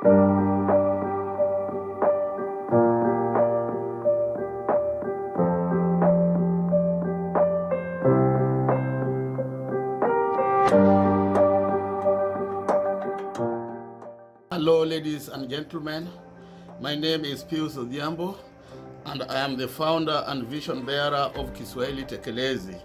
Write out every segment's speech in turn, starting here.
Hello, ladies and gentlemen. My name is Pius Odhiambo, and I am the founder and vision bearer of Kiswahili Tekelezi.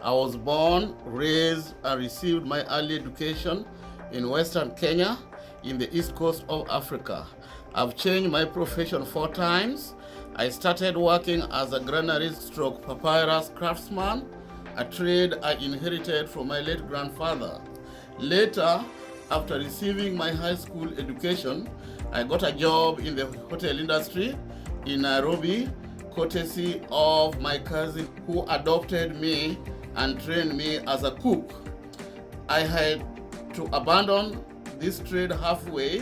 I was born, raised, and received my early education in Western Kenya, in the east coast of Africa. I've changed my profession 4 times. I started working as a granarist stroke papyrus craftsman, a trade I inherited from my late grandfather. Later, after receiving my high school education, I got a job in the hotel industry in Nairobi, courtesy of my cousin who adopted me and trained me as a cook. I had to abandon this trade halfway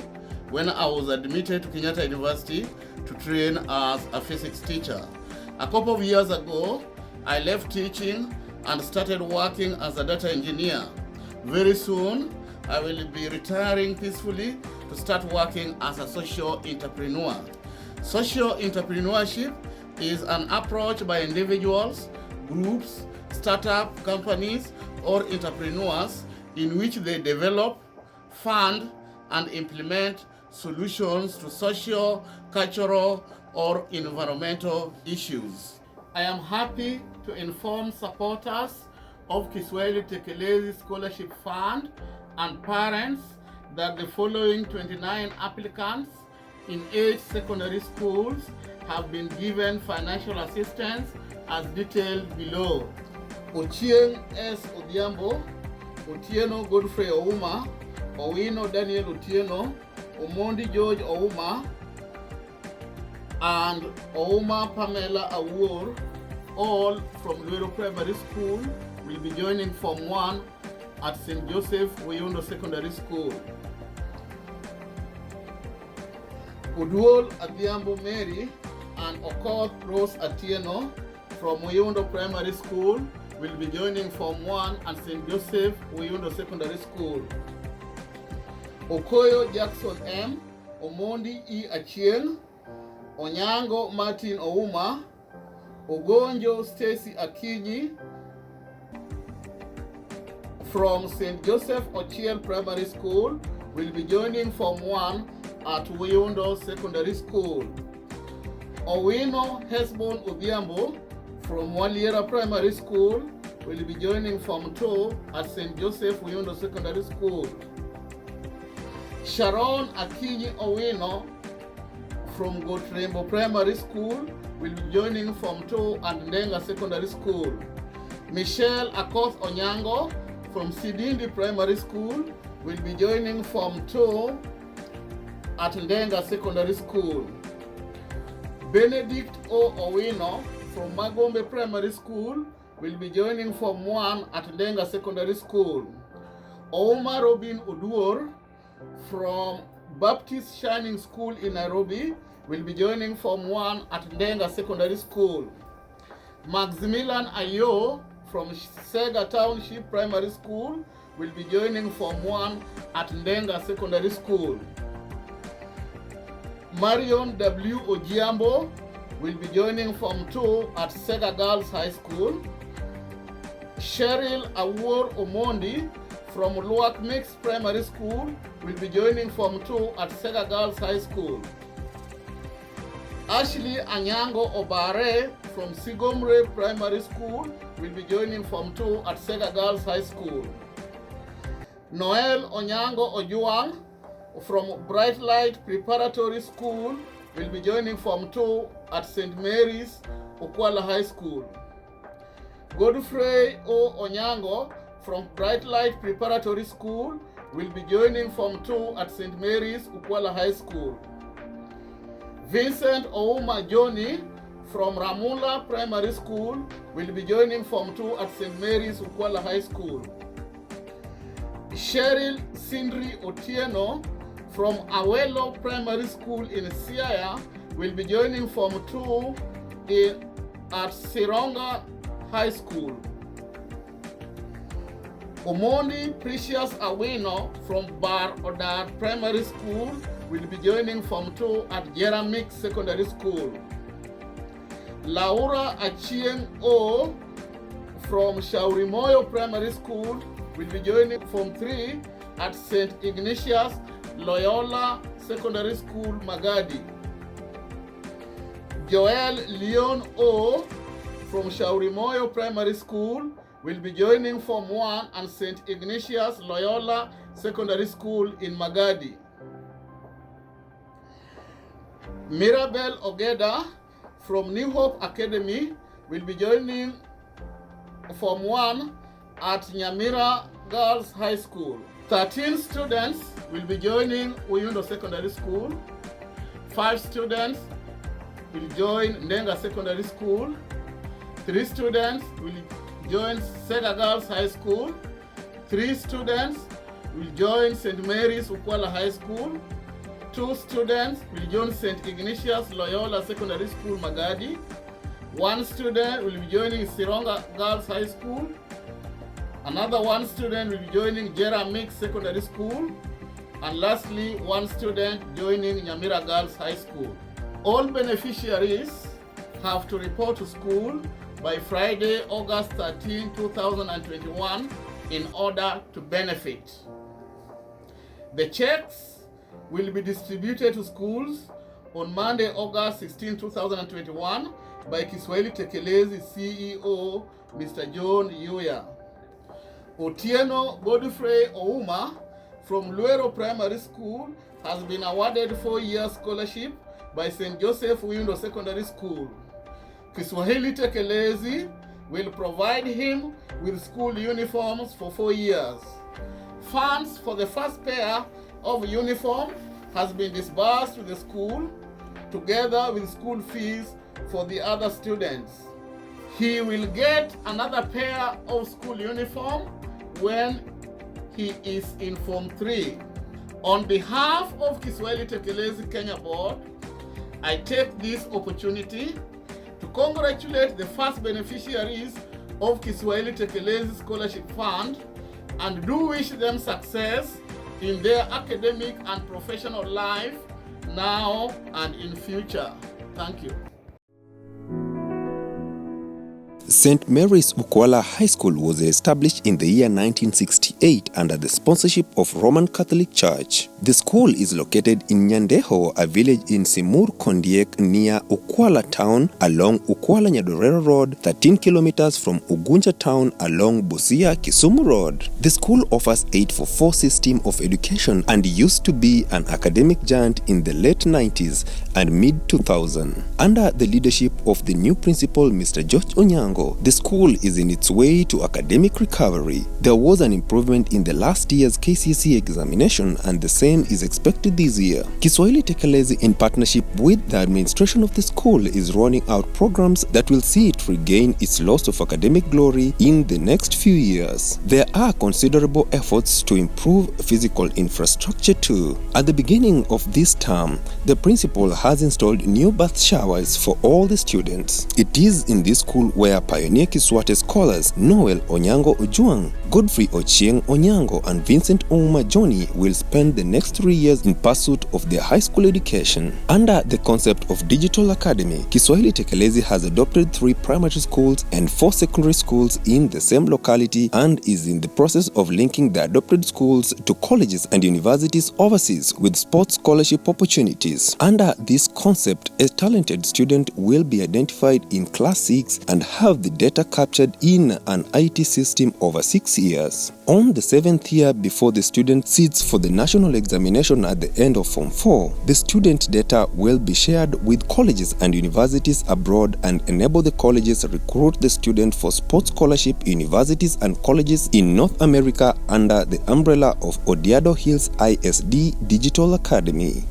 when I was admitted to Kenyatta University to train as a physics teacher. A couple of years ago, I left teaching and started working as a data engineer. Very soon, I will be retiring peacefully to start working as a social entrepreneur. Social entrepreneurship is an approach by individuals, groups, startup companies, or entrepreneurs in which they develop, fund, and implement solutions to social, cultural, or environmental issues. I am happy to inform supporters of Kiswahili Tekelezi Scholarship Fund and parents that the following 29 applicants in 8 secondary schools have been given financial assistance as detailed below. Ochieng S. Odhiambo, Otieno Godfrey Ouma, Owino Daniel Otieno, Omondi George Ouma, and Ouma Pamela Awuor, all from Luero Primary School, will be joining Form 1 at St. Joseph Uyundo Secondary School. Uduol Adhiambo Mary and Okoth Rose Atieno from Uyundo Primary School will be joining Form 1 at St. Joseph Uyundo Secondary School. Okoyo Jackson M, Omondi E. Achieng, Onyango Martin Ouma, Ogonjo Stacy Akinyi from St. Joseph Ochiel Primary School will be joining Form 1 at Uyundo Secondary School. Owino Hesbon Odhiambo from Waliera Primary School will be joining Form 2 at St. Joseph Uyundo Secondary School. Sharon Akinyi Owino from Gotrembo Primary School will be joining Form 2 at Ndenga Secondary School. Michelle Akoth Onyango from Sidindi Primary School will be joining Form 2 at Ndenga Secondary School. Benedict O. Owino from Magombe Primary School will be joining Form 1 at Ndenga Secondary School. Ouma Robin Uduor from Baptist Shining School in Nairobi will be joining Form 1 at Ndenga Secondary School. Maximilian Ayo from Sega Township Primary School will be joining Form 1 at Ndenga Secondary School. Marion W. Ojiambo will be joining Form 2 at Sega Girls High School. Cheryl Awuor Omondi from Luak Mixed Primary School will be joining Form 2 at Sega Girls High School. Ashley Anyango Obare from Sigomre Primary School will be joining Form 2 at Sega Girls High School. Noel Onyango Ojuang from Bright Light Preparatory School will be joining Form 2 at St. Mary's Ukwala High School. Godfrey O. Onyango from Bright Light Preparatory School will be joining Form 2 at St. Mary's Ukwala High School. Vincent Ouma Johnny from Ramula Primary School will be joining Form 2 at St. Mary's Ukwala High School. Cheryl Sindri Otieno from Awelo Primary School in Siaya will be joining Form 2 at Sironga High School. Omondi Precious Awino from Bar Odar Primary School will be joining Form 2 at Jeramik Secondary School. Laura Achieng O from Shaurimoyo Primary School will be joining Form 3 at St. Ignatius Loyola Secondary School, Magadi. Joel Leon O from Shaurimoyo Primary School will be joining Form 1 and St. Ignatius Loyola Secondary School in Magadi. Mirabel Ogeda from New Hope Academy will be joining Form 1 at Nyamira Girls High School. 13 students will be joining Uyundo Secondary School. 5 students will join Ndenga Secondary School. 3 students will join Sega Girls High School. 3 students will join St. Mary's Ukwala High School. 2 students will join St. Ignatius Loyola Secondary School, Magadi. 1 student will be joining Sironga Girls High School. Another 1 student will be joining Jeramik Secondary School. And lastly, 1 student joining Nyamira Girls High School. All beneficiaries have to report to school by Friday, August 13, 2021 in order to benefit. The checks will be distributed to schools on Monday, August 16, 2021 by Kiswahili Tekelezi CEO, Mr. John Yuya. Otieno Godfrey Ouma from Luero Primary School has been awarded 4-year scholarship by St. Joseph Uyundo Secondary School. Kiswahili Tekelezi will provide him with school uniforms for 4 years. Funds for the first pair of uniform has been disbursed to the school together with school fees for the other students. He will get another pair of school uniform when he is in Form 3. On behalf of Kiswahili Tekelezi Kenya Board, I take this opportunity to congratulate the first beneficiaries of Kiswahili Tekelezi Scholarship Fund and do wish them success in their academic and professional life now and in future. Thank you. St. Mary's Ukwala High School was established in the year 1968 under the sponsorship of Roman Catholic Church. The school is located in Nyandeho, a village in Simur Kondiek near Ukwala town along Ukwala Nyadorero Road, 13 kilometers from Ugunja town along Busia Kisumu Road. The school offers 844 system of education and used to be an academic giant in the late 90s and mid-2000. Under the leadership of the new principal, Mr. George Onyango, the school is in its way to academic recovery. There was an improvement in the last year's KCSE examination and the same is expected this year. Kiswahili Tekelezi, in partnership with the administration of the school, is rolling out programs that will see it regain its loss of academic glory in the next few years. There are considerable efforts to improve physical infrastructure too. At the beginning of this term, the principal has installed new bath showers for all the students. It is in this school where pioneer Kiswate scholars Noel Onyango Ojuang, Godfrey Ochieng Onyango and Vincent Ouma Johnny will spend the next 3 years in pursuit of their high school education. Under the concept of Digital Academy, Kiswahili Tekelezi has adopted 3 primary schools and 4 secondary schools in the same locality and is in the process of linking the adopted schools to colleges and universities overseas with sports scholarship opportunities. Under this concept, a talented student will be identified in Class 6 and have the data captured in an IT system over 6 years. On the 7th year before the student sits for the national examination at the end of Form 4, the student data will be shared with colleges and universities abroad and enable the colleges to recruit the student for sports scholarship universities and colleges in North America under the umbrella of Odiado Hills ISD Digital Academy.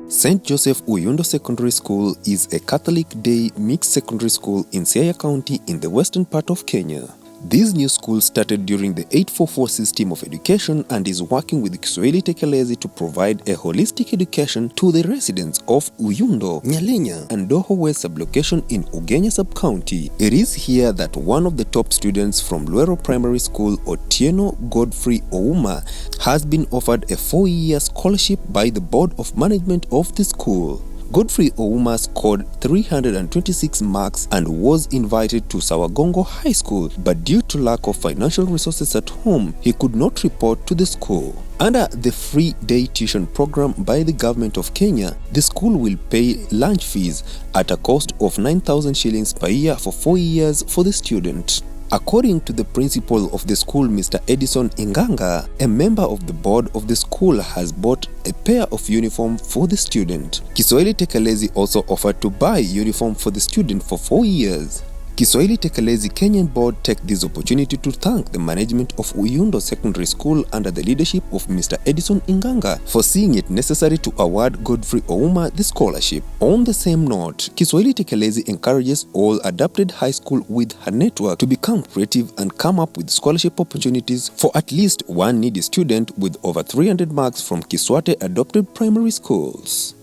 St. Joseph Uyundo Secondary School is a Catholic day mixed secondary school in Siaya County in the western part of Kenya. This new school started during the 844 system of education and is working with Kiswahili Tekelezi to provide a holistic education to the residents of Uyundo, Nyalenya, and Doho West sublocation in Ugenya sub-county. It is here that one of the top students from Luero Primary School, Otieno Godfrey Ouma, has been offered a 4-year scholarship by the Board of Management of the school. Godfrey Ouma scored 326 marks and was invited to Sawagongo High School, but due to lack of financial resources at home, he could not report to the school. Under the free day tuition program by the government of Kenya, the school will pay lunch fees at a cost of 9,000 shillings per year for 4 years for the student. According to the principal of the school, Mr. Edison Inganga, a member of the board of the school has bought a pair of uniform for the student. Kiswahili Tekelezi also offered to buy uniform for the student for 4 years. Kiswahili Tekelezi Kenyan board take this opportunity to thank the management of Uyundo Secondary School under the leadership of Mr. Edison Inganga for seeing it necessary to award Godfrey Ouma the scholarship. On the same note, Kiswahili Tekelezi encourages all adapted high school with her network to become creative and come up with scholarship opportunities for at least one needy student with over 300 marks from Kiswate adopted primary schools.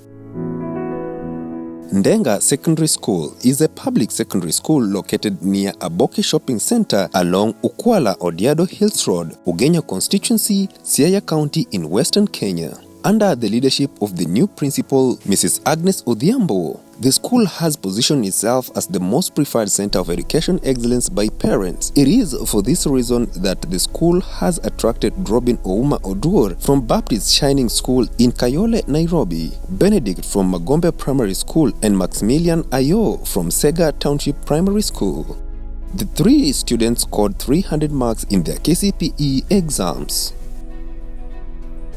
Ndenga Secondary School is a public secondary school located near Aboke Shopping Center along Ukwala Odiado Hills Road, Ugenya Constituency, Siaya County in Western Kenya. Under the leadership of the new principal, Mrs. Agnes Odhiambo, the school has positioned itself as the most preferred center of education excellence by parents. It is for this reason that the school has attracted Robin Ouma Odur from Baptist Shining School in Kayole, Nairobi, Benedict from Magombe Primary School, and Maximilian Ayo from Sega Township Primary School. The 3 students scored 300 marks in their KCPE exams.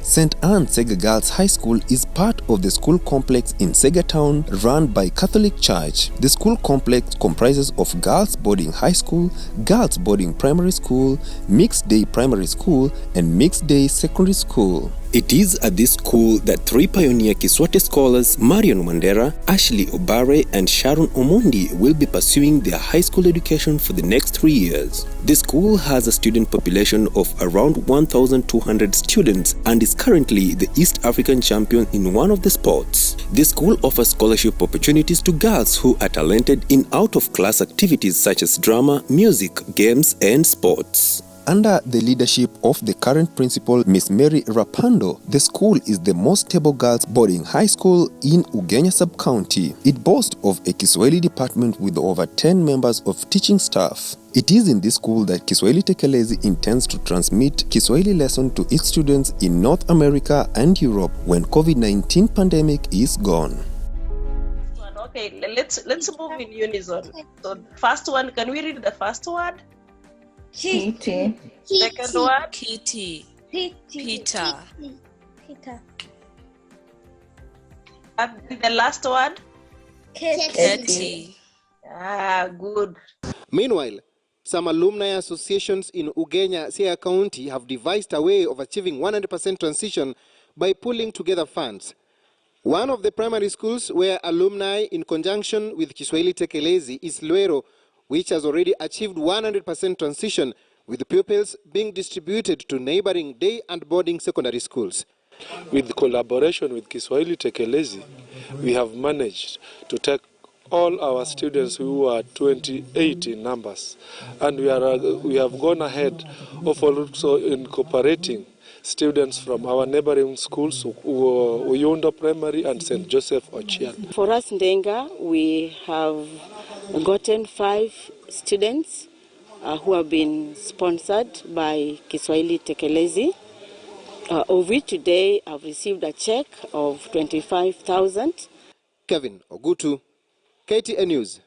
St. Anne Sega Girls High School is part of the school complex in Sega Town run by Catholic Church. The school complex comprises of Girls Boarding High School, Girls Boarding Primary School, Mixed Day Primary School, and Mixed Day Secondary School. It is at this school that 3 pioneer Kiswate scholars, Marion Mandera, Ashley Obare, and Sharon Omondi, will be pursuing their high school education for the next 3 years. The school has a student population of around 1,200 students and is currently the East African champion in one of the sports. The school offers scholarship opportunities to girls who are talented in out-of-class activities such as drama, music, games, and sports. Under the leadership of the current principal, Miss Mary Rapando, the school is the most stable girls boarding high school in Ugenya sub-county. It boasts of a Kiswahili department with over 10 members of teaching staff. It is in this school that Kiswahili Tekelezi intends to transmit Kiswahili lesson to its students in North America and Europe when COVID-19 pandemic is gone. Okay, let's move in unison. So first one, can we read the first word? Kitty. Second word? Kitty. Peter. And the last word? Ketty. Good. Meanwhile, some alumni associations in Ugenya, Siaya County have devised a way of achieving 100% transition by pulling together funds. One of the primary schools where alumni, in conjunction with Kiswahili Tekelezi, is Luero, which has already achieved 100% transition, with pupils being distributed to neighboring day and boarding secondary schools. With collaboration with Kiswahili Tekelezi, we have managed to take all our students who are 28 in numbers, and we have gone ahead of also incorporating students from our neighboring schools, Uyundo Primary and St. Joseph Ochian. For us, Ndenga, we have gotten 5 students who have been sponsored by Kiswahili Tekelezi, of which today I've received a check of 25,000. Kevin Ogutu, KTN News.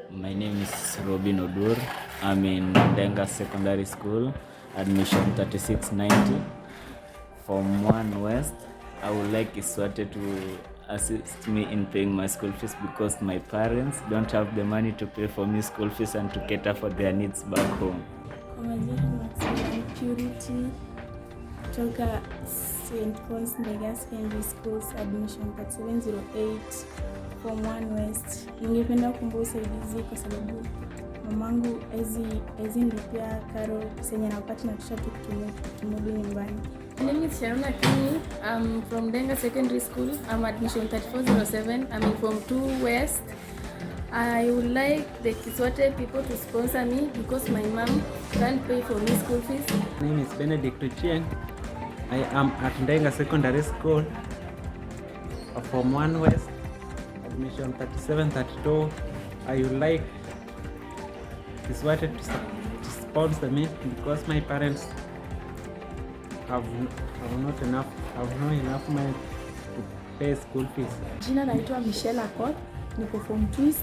My name is Robin Odur. I'm in Ndenga Secondary School, admission 3690, Form 1 West. I would like Kiswate to assist me in paying my school fees because my parents don't have the money to pay for me school fees and to cater for their needs back home. Purity toka St. Paul's Ndenga Secondary Schools, admission 3708, Form 1 West. Ningependa kuomba usaidizi kwa sababu mamangu ezi nilipia karo senye na wakati natusha tukumudu nyumbani. My name is Sharon Akini. I'm from Denga Secondary School. I'm admission 3407. I'm in Form 2 West. I would like the Kiswate people to sponsor me because my mom can't pay for me school fees. My name is Benedict Uchien. I am at Denga Secondary School, Form 1 West, admission 3732. I would like Kiswate to sponsor me because my parents have not enough money to pay school fees. Jina naitwa Michelle Akot, niko Form 2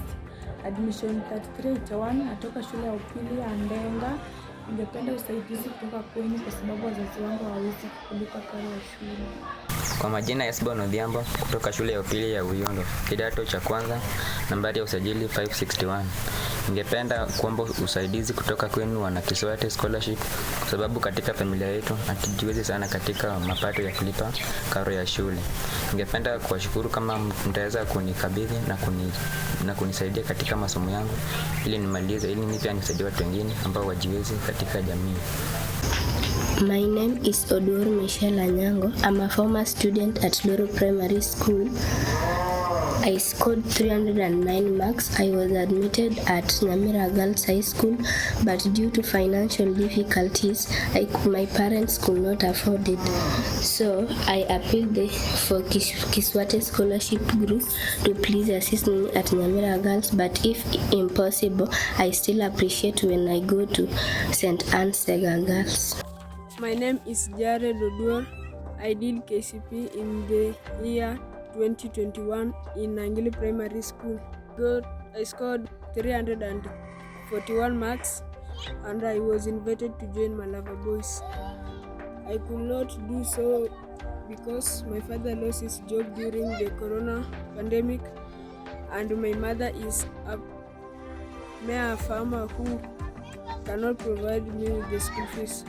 admission 3381, natoka shule ya upili ya Ndenga. Ningependa usaidizi kutoka kwenu kwa sababu wazazi wangu hawawezi kulipa karo ya shule. Kwa majina Esbon Odhiambo kutoka shule ya upili ya Uyundo, kidato cha kwanza, nambari ya usajili 561. Ningependa kuomba usaidizi kutoka kwenu wana Kiswate scholarship kwa sababu katika familia yetu hatujiwezi sana katika mapato ya kulipa karo ya shule. Ningependa kuwashukuru kama mtaweza kunikabidhi na kunisaidia katika masomo yangu ili nimalize, ili mimi pia nisaidie watu wengine ambao wajiwezi katika jamii. My name is Oduor Michelle Anyango. I'm a former student at Loro Primary School. I scored 309 marks. I was admitted at Nyamira Girls High School, but due to financial difficulties, my parents could not afford it. So I appealed for Kiswate Scholarship Group to please assist me at Nyamira Girls, but if impossible, I still appreciate when I go to St. Anne's Sega Girls. My name is Jared Oduor. I did KCP in the year 2021 in Nangili Primary School. I scored 341 marks and I was invited to join Malava Boys. I could not do so because my father lost his job during the corona pandemic and my mother is a mere farmer who cannot provide me with the school fees.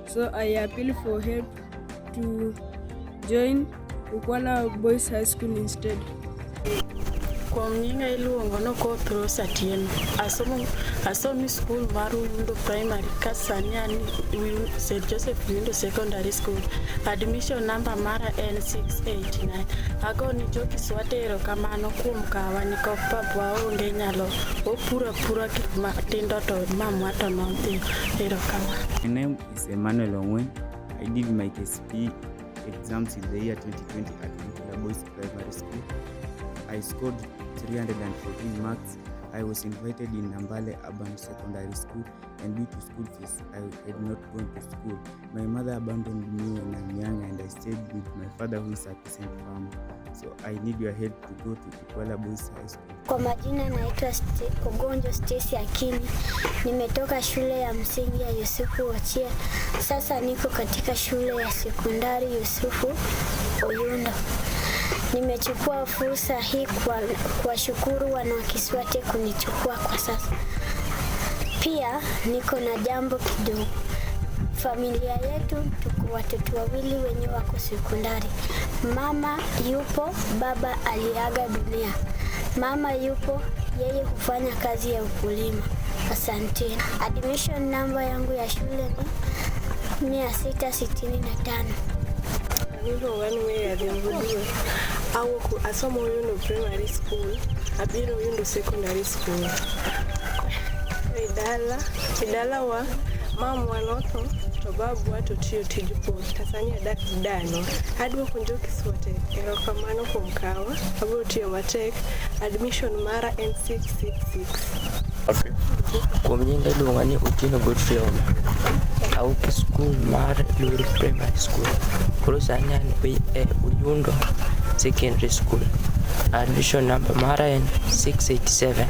So I appeal for help to join Ukwala Boys High School instead. Kwa mnyinga iluongo no ko Prosa Tieno. Asomi school mar Uyundo Primary kasani ani St. Joseph Uyundo Secondary School. Admission number mara N689. Ago ni jo Kiswate erokamano kuom kawa ni kok papwa onge nyalo opura gik matindo to mamwa to nodhi erokamano. My name is Emmanuel Ongwen. I did my KCP exams in the year 2020 at Ukwala Boys Primary School. I scored 314 marks. I was invited in Nambale Urban Secondary School, and due to school fees, I had not gone to school. My mother abandoned me when I'm young, and I stayed with my father who is a peasant farmer. So I need your help to go to Ukwala Boys High School. Kwa majina naitwa Ogonjo Stacy Akini. Nimetoka shule ya msingi ya Yusufu Wachia. Sasa niko katika shule ya sekondari Yusufu Uyundo. Nimechukua fursa hii kwa shukuru wana Kiswate kunichukua kwa sasa. Pia niko na jambo kidogo. Familia yetu tuko watoto wawili wenye wako sekondari. Mama yupo, baba aliaga dunia. Mama yupo, yeye hufanya kazi ya ukulima. Asante. Admission number yangu ya shule ni 665. Nilo wanwe adhiambudiwe. Asomo Uyundo Primary School, abiro Uyundo Secondary School. Idala wa mamu wanoto to babu wato tiyo tijupo Tanzania dak dano. Adwa kunjo Kiswate erokamano kuom kawa. Abiro tiyo matek. Admission mara N666. Okay. Kuom nyinga iluonga ni Otieno Godfrey Oma. Awuok school mar Luru Primary School. Koro sani an Uyundo Secondary School. Admission number mara en 687.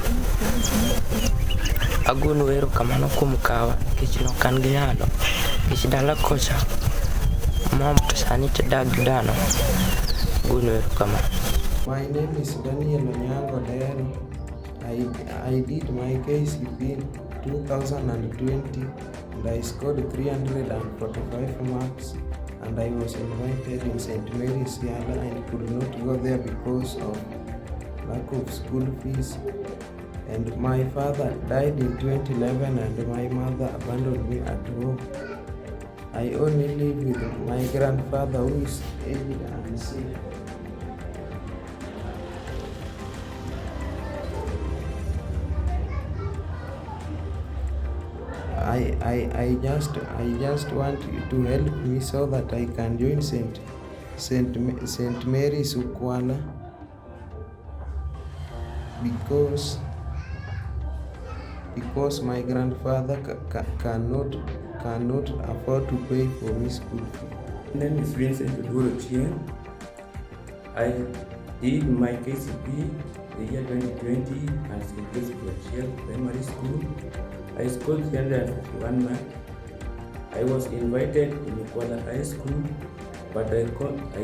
Agonu wero kamano kuom kawa nikech nokan gi nyalo. Nikech dala kocha mom to sani to dag dano. Agonu wero kamano. My name is Daniel Onyango Dero. I did my KCP in 2020 and I scored 345 marks. And I was invited in St. Mary's Yala and could not go there because of lack of school fees. and my father died in 2011 and my mother abandoned me at home. I only live with my grandfather who is aged and sick. I just want you to help me so that I can join Saint Mary's Ukwala because my grandfather cannot afford to pay for me school fee. My name is Vincent Oduro. I did my KCP the year 2020 at St. Kiswate Primary School. I scored 351 marks. I was invited in Ukwala High School, but I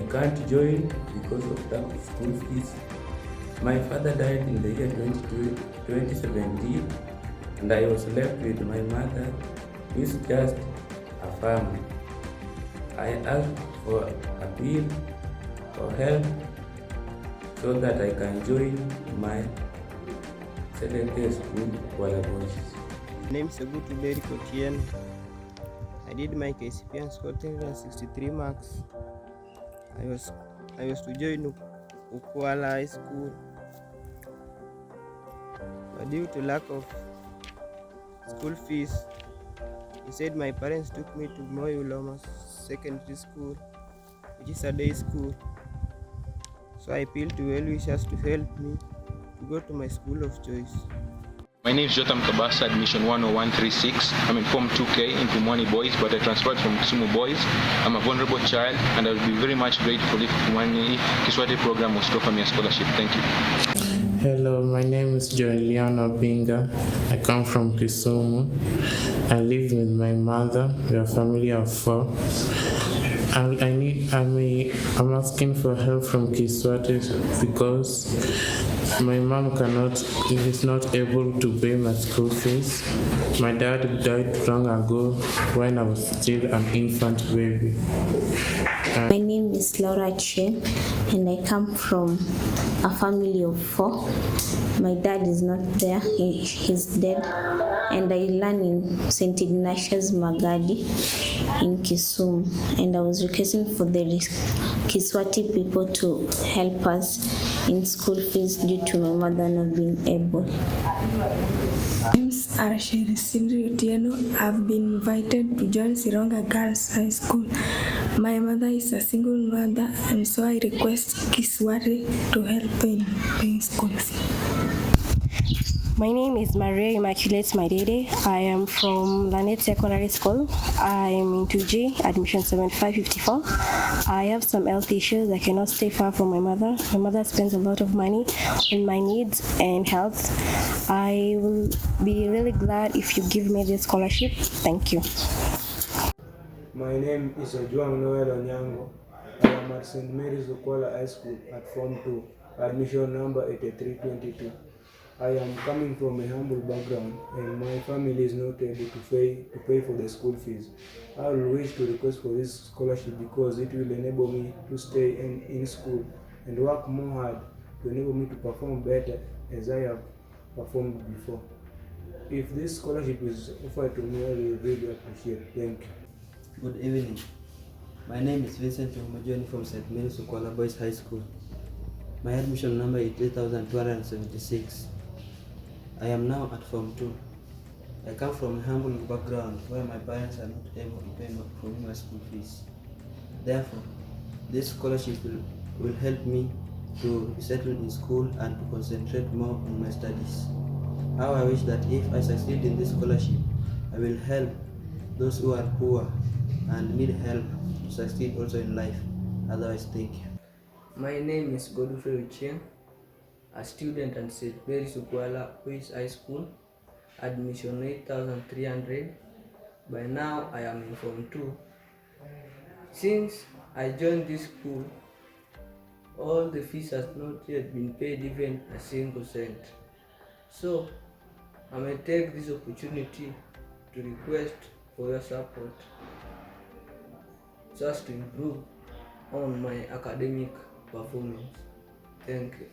can't join because of lack of school fees. My father died in the year 2017, and I was left with my mother, who is just a farmer. I asked for appeal for help so that I can join my secondary school, Ukwala Boys. My name is Ogutu Berry Kotien. I did my KCP and scored 363 marks. I was to join Ukwala High School, but due to lack of school fees, instead my parents took me to Moi Uloma Secondary School, which is a day school. So I appeal to well-wishers to help me to go to my school of choice. My name is Jotham Kabasa, admission 10136. I'm in Form 2K into Mwani Boys, but I transferred from Kisumu Boys. I'm a vulnerable child, and I would be very much grateful if Mwani Kiswate program was to offer me a scholarship. Thank you. Hello, my name is Joeliana Binga. I come from Kisumu. I live with my mother. We are a family of 4. I'm asking for help from Kiswate because my mom is not able to pay my school fees. My dad died long ago when I was still an infant baby. My name is Laura Chen, and I come from a family of 4. My dad is not there, he's dead, and I learn in St. Ignatius Magadi in Kisumu, and I was requesting for the Kiswati people to help us in school fees due to my mother not being able. My name is Arashiri Sindri Otieno. I've been invited to join Sironga Girls High School. My mother is a single mother, and so I request Kiswate to help in paying school fees. My name is Maria Immaculate Maidede. I am from Lanet Secondary School. I am in 2G, admission 7554. I have some health issues. I cannot stay far from my mother. My mother spends a lot of money on my needs and health. I will be really glad if you give me this scholarship. Thank you. My name is Ojuang Noel Onyango. I am at St. Mary's Ukwala High School at Form 2, admission number 8322. I am coming from a humble background, and my family is not able to pay for the school fees. I will wish to request for this scholarship because it will enable me to stay in school and work more hard to enable me to perform better as I have performed before. If this scholarship is offered to me, I will really appreciate it. Thank you. Good evening. My name is Vincent Omojoni from St. Mary's Ukwala Boys High School. My admission number is 3276. I am now at Form 2. I come from a humble background where my parents are not able to pay for my school fees. Therefore, this scholarship will help me to settle in school and to concentrate more on my studies. How I wish that if I succeed in this scholarship, I will help those who are poor and need help to succeed also in life. Otherwise, thank you. My name is Godfrey Uchien, a student at St. Mary's Ukwala Boys High School, admission 8,300. By now I am in Form 2. Since I joined this school, all the fees has not yet been paid even a single cent. So I may take this opportunity to request for your support just to improve on my academic performance. Thank you.